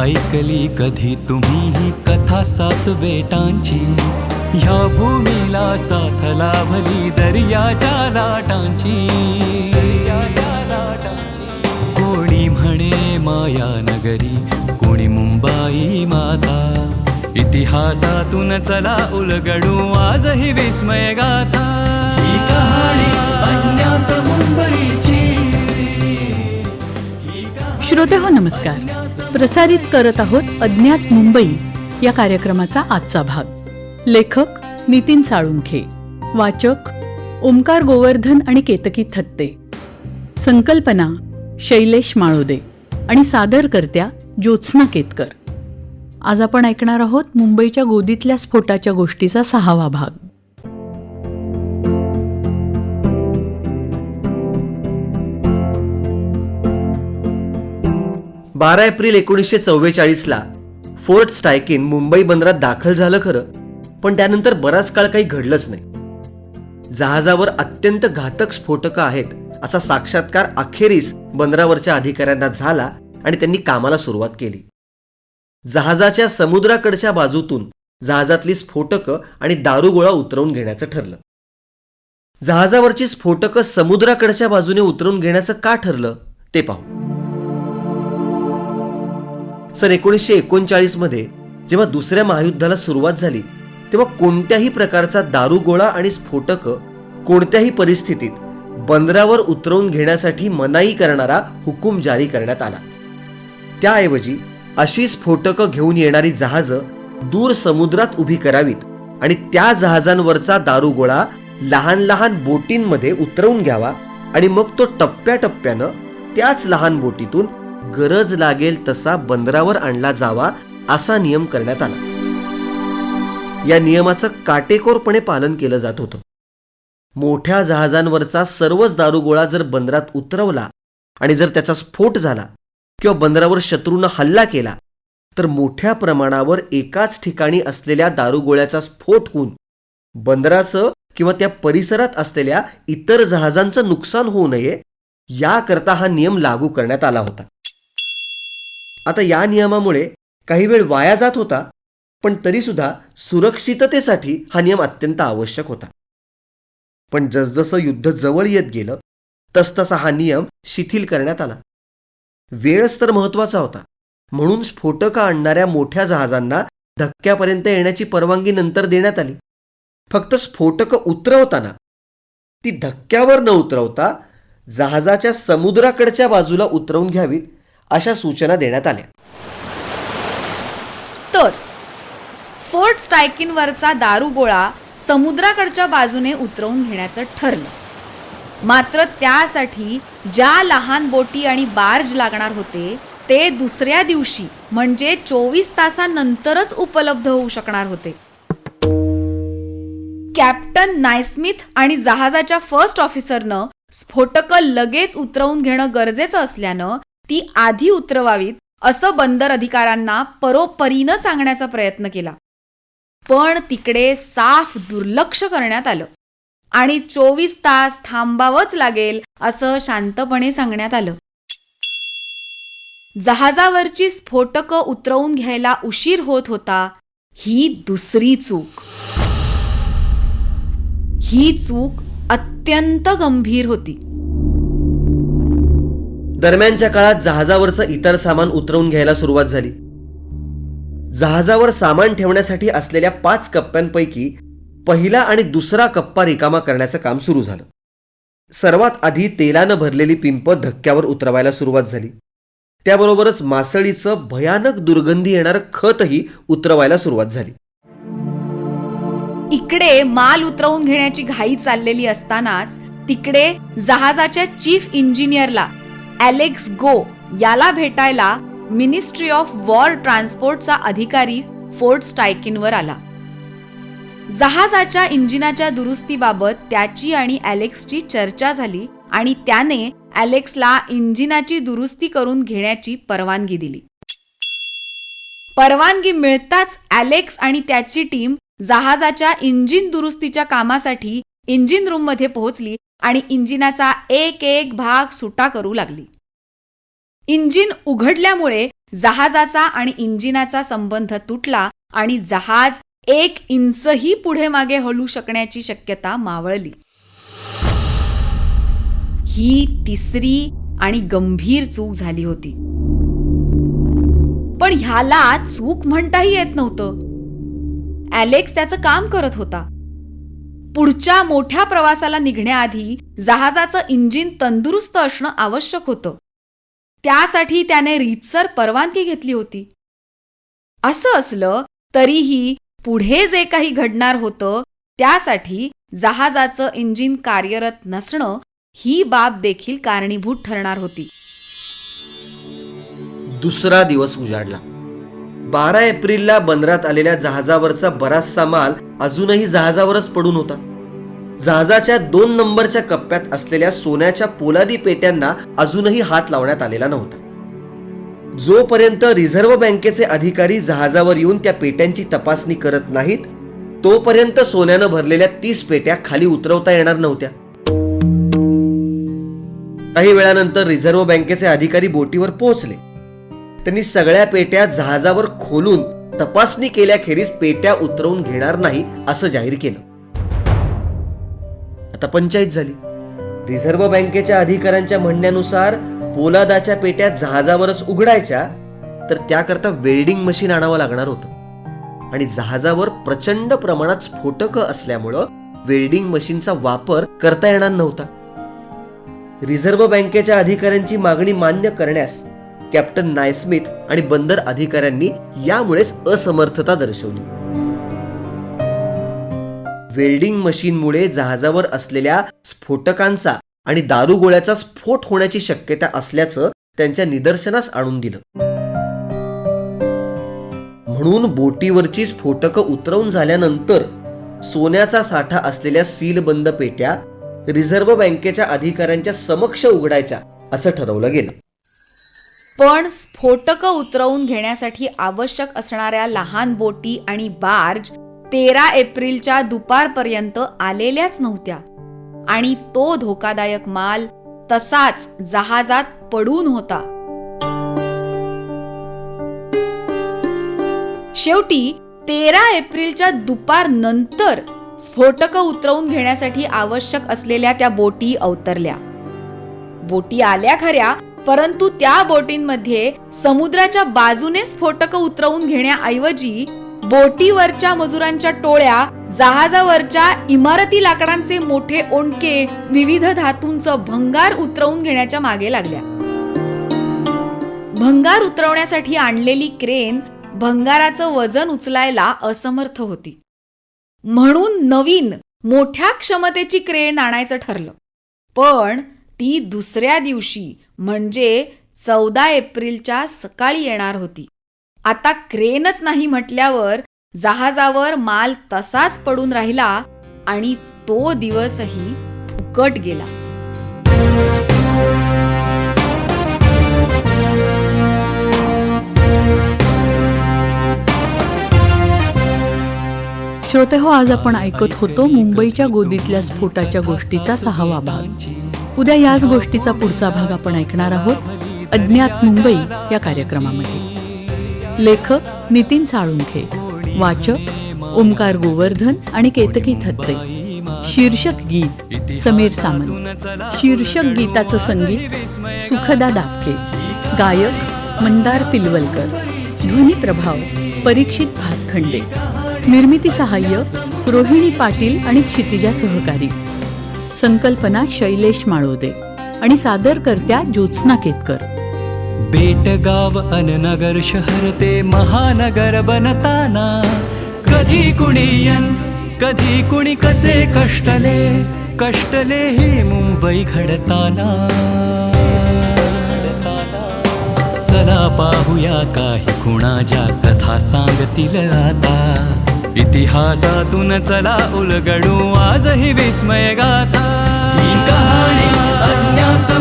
ऐकली कधी तुम्ही ही कथा सात बेटांची, ह्या भूमीला साथ लाभली दर्याच्या लाटांची. कोणी म्हणे माया नगरी, कोणी मुंबाई माता, इतिहासातून चला उलगडू आज ही विस्मय गाथा. ही कहाणी अज्ञात मुंबईची. श्रोतेहो नमस्कार. प्रसारित करत आहोत अज्ञात मुंबई या कार्यक्रमाचा आजचा भाग. लेखक नितीन साळुंखे, वाचक ओमकार गोवर्धन आणि केतकी थत्ते, संकल्पना शैलेश माळोदे आणि सादरकर्त्या ज्योत्स्ना केतकर. आज आपण ऐकणार आहोत मुंबईच्या गोदीतल्या स्फोटाच्या गोष्टीचा 6वा भाग. 12 एप्रिल 1944ला फोर्ट स्टायकिन मुंबई बंदरात दाखल झालं खरं, पण त्यानंतर बराच काळ काही घडलंच नाही. जहाजावर अत्यंत घातक स्फोटकं आहेत असा साक्षात्कार अखेरीस बंदरावरच्या अधिकाऱ्यांना झाला आणि त्यांनी कामाला सुरुवात केली. जहाजाच्या समुद्राकडच्या बाजूतून जहाजातली स्फोटकं आणि दारुगोळा उतरवून घेण्याचं ठरलं. जहाजावरची स्फोटकं समुद्राकडच्या बाजूने उतरवून घेण्याचं का ठरलं ते पाहू. सन 1939 मध्ये जेव्हा दुसऱ्या महायुद्धाला सुरुवात झाली, तेव्हा कोणत्याही प्रकारचा दारुगोळा आणि स्फोटकं कोणत्याही परिस्थितीत बंदरावर उतरवून घेण्यासाठी मनाई करणारा हुकूम जारी करण्यात आला. त्याऐवजी अशी स्फोटकं घेऊन येणारी जहाजं दूर समुद्रात उभी करावीत आणि त्या जहाजांवरचा दारुगोळा लहान लहान बोटींमध्ये उतरवून घ्यावा आणि मग तो टप्प्याटप्प्यानं त्याच लहान बोटीतून गरज लागेल तसा बंदरावर आणला जावा असा नियम करण्यात आला. या नियमाचं काटेकोरपणे पालन केलं जात होतं. मोठ्या जहाजांवरचा सर्वच दारुगोळा जर बंदरात उतरवला आणि जर त्याचा स्फोट झाला किंवा बंदरावर शत्रूनं हल्ला केला तर मोठ्या प्रमाणावर एकाच ठिकाणी असलेल्या दारुगोळ्याचा स्फोट होऊन बंदराचं किंवा त्या परिसरात असलेल्या इतर जहाजांचं नुकसान होऊ नये याकरता हा नियम लागू करण्यात आला होता. आता या नियमामुळे काही वेळ वाया जात होता, पण तरीसुद्धा सुरक्षिततेसाठी हा नियम अत्यंत आवश्यक होता. पण जसजसं युद्ध जवळ येत गेलं तसतसा हा नियम शिथिल करण्यात आला. वेळच तर महत्वाचा होता, म्हणून स्फोटकं आणणाऱ्या मोठ्या जहाजांना धक्क्यापर्यंत येण्याची परवानगी नंतर देण्यात आली. फक्त स्फोटकं उतरवताना ती धक्क्यावर न उतरवता जहाजाच्या समुद्राकडच्या बाजूला उतरवून घ्यावीत अशा सूचना देण्यात आल्या. तर फोर्ट स्टायकिनवरचा दारुगोळा समुद्राकडच्या बाजूने उतरवून घेण्याचं ठरलं. मात्र त्यासाठी ज्या लहान बोटी आणि बार्ज लागणार होते ते दुसऱ्या दिवशी म्हणजे 24 तासानंतरच उपलब्ध होऊ शकणार होते. कॅप्टन नायस्मिथ आणि जहाजाच्या फर्स्ट ऑफिसरनं स्फोटकं लगेच उतरवून घेणं गरजेचं असल्यानं ती आधी उतरवावीत असं बंदर अधिकाऱ्यांना परोपरीनं सांगण्याचा प्रयत्न केला. पण तिकडे साफ दुर्लक्ष करण्यात आलं आणि 24 तास थांबावंच लागेल असं शांतपणे सांगण्यात आलं. जहाजावरची स्फोटकं उतरवून घ्यायला उशीर होत होता. ही दुसरी चूक. ही चूक अत्यंत गंभीर होती. दरम्यानच्या काळात जहाजावरचं इतर सामान उतरवून घ्यायला सुरुवात झाली. जहाजावर सामान ठेवण्यासाठी असलेल्या 5 कप्प्यांपैकी पहिला आणि दुसरा कप्पा रिकामा करण्याचं काम सुरू झालं. सर्वात आधी तेलानं भरलेली पिंप धक्क्यावर उतरवायला सुरुवात झाली. त्याबरोबरच मासळीचं भयानक दुर्गंधी येणारं खतही उतरवायला सुरुवात झाली. इकडे माल उतरवून घेण्याची घाई चाललेली असतानाच तिकडे जहाजाच्या चीफ इंजिनियरला ॲलेक्स गो याला भेटायला मिनिस्ट्री ऑफ वॉर ट्रान्सपोर्टचा अधिकारी फोर्ट स्टायकिनवर आला. जहाजाच्या इंजिनाच्या दुरुस्तीबाबत त्याची आणि ॲलेक्सची चर्चा झाली आणि त्याने ॲलेक्सला इंजिनाची दुरुस्ती करून घेण्याची परवानगी दिली. परवानगी मिळताच ॲलेक्स आणि त्याची टीम जहाजाच्या इंजिन दुरुस्तीच्या कामासाठी इंजिन रूममध्ये पोहोचली आणि इंजिनाचा एक एक भाग सुटा करू लागली. इंजिन उघडल्यामुळे जहाजाचा आणि इंजिनाचा संबंध तुटला आणि जहाज 1 इंचही पुढे मागे हलू शकण्याची शक्यता मावळली. ही तिसरी आणि गंभीर चूक झाली होती. पण ह्याला चूक म्हणताही येत नव्हतं. ॲलेक्स त्याचं काम करत होता. पुढच्या मोठ्या प्रवासाला निघण्याआधी जहाजाचं इंजिन तंदुरुस्त असणं आवश्यक होतं. त्यासाठी त्याने रीतसर परवानगी घेतली होती. असं असलं तरीही पुढे जे काही घडणार होतं त्यासाठी जहाजाचं इंजिन कार्यरत नसणं ही बाब देखील कारणीभूत ठरणार होती. दुसरा दिवस उजाडला. 12 एप्रिलला बंदरात आलेल्या जहाजावरचा बराचसा माल अजूनही जहाजावरच पडून होता. जहाजाच्या 2 नंबरच्या कप्प्यात असलेल्या सोन्याच्या पोलादी पेट्यांना अजूनही हात लावण्यात आलेला नव्हता. जोपर्यंत रिझर्व्ह बँकेचे अधिकारी जहाजावर येऊन त्या पेट्यांची तपासणी करत नाहीत तोपर्यंत सोन्यानं भरलेल्या 30 पेट्या खाली उतरवता येणार नव्हत्या. काही वेळानंतर रिझर्व्ह बँकेचे अधिकारी बोटीवर पोहोचले. त्यांनी सगळ्या पेट्या जहाजावर खोलून तपासणी केल्याखेरीज पेट्या उतरवून घेणार नाही असं जाहीर केलं. आता पंचायत झाली. रिझर्व्ह बँकेच्या अधिकाऱ्यांच्या म्हणण्यानुसार पोलादाच्या पेट्या जहाजावरच उघडायच्या तर त्याकरता वेल्डिंग मशीन आणावं लागणार होतं आणि जहाजावर प्रचंड प्रमाणात स्फोटकं असल्यामुळं वेल्डिंग मशीनचा वापर करता येणार नव्हता. रिझर्व्ह बँकेच्या अधिकाऱ्यांची मागणी मान्य करण्यास कॅप्टन नायस्मिथ आणि बंदर अधिकाऱ्यांनी यामुळेच असमर्थता दर्शवली. वेल्डिंग मशीनमुळे जहाजावर असलेल्या स्फोटकांचा आणि दारुगोळ्याचा स्फोट होण्याची शक्यता असल्याचं त्यांच्या निदर्शनास आणून दिलं. म्हणून बोटीवरची स्फोटकं उतरवून झाल्यानंतर सोन्याचा साठा असलेल्या सीलबंद पेट्या रिझर्व्ह बँकेच्या अधिकाऱ्यांच्या समक्ष उघडायच्या असं ठरवलं गेलं. पण स्फोटकं उतरवून घेण्यासाठी आवश्यक असणाऱ्या लहान बोटी आणि बार्ज 13 एप्रिलच्या दुपारपर्यंत आलेल्याच नव्हत्या आणि तो धोकादायक माल तसाच जहाजात पडून होता. शेवटी 13 एप्रिलच्या दुपारनंतर स्फोटकं उतरवून घेण्यासाठी आवश्यक असलेल्या त्या बोटी अवतरल्या. बोटी आल्या खऱ्या, परंतु त्या बोटींमध्ये समुद्राच्या बाजूने स्फोटकं उतरवून घेण्याऐवजी बोटीवरच्या मजुरांच्या टोळ्या जहाजावरच्या इमारती लाकडांचे मोठे ओंडके, विविध धातूंचं भंगार उतरवून घेण्याच्या मागे लागल्या. भंगार उतरवण्यासाठी आणलेली क्रेन भंगाराचं वजन उचलायला असमर्थ होती. म्हणून नवीन मोठ्या क्षमतेची क्रेन आणायचं ठरलं. पण ती दुसऱ्या दिवशी म्हणजे 14 एप्रिलच्या सकाळी येणार होती. आता क्रेनच नाही म्हटल्यावर जहाजावर माल तसाच पडून राहिला आणि तो दिवसही फुकट गेला. श्रोतेहो, आज आपण ऐकत होतो मुंबईच्या गोदीतल्या स्फोटाच्या गोष्टीचा 6वा भाग. उद्या याच गोष्टीचा पुढचा भाग आपण ऐकणार आहोत अज्ञात मुंबई या कार्यक्रमामध्ये. लेखक नितीन साळुंखे, वाचक ओमकार गोवर्धन आणि केतकी थत्ते. शीर्षक गीत समीर सामंत. शीर्षक गीताचं संगीत सुखदा दापके. गायक मंदार पिलवलकर. ध्वनी प्रभाव परीक्षित भातखंडे. निर्मिती सहाय्य रोहिणी पाटील आणि क्षितिजा सहकारी. संकल्पना शैलेश माळोदे आणि सादरकर्त्या ज्योत्स्ना केतकर. बेटगाव अन नगर शहर ते महानगर बनताना कधी कुणी यन कधी कुणी कसे कष्टले ही मुंबई घडताना. चला पाहूया काही खुणा ज्या कथा सांगतील आता. इतिहासातून चला उलगडू आजही विस्मय गाथा. ही कहाणी अज्ञात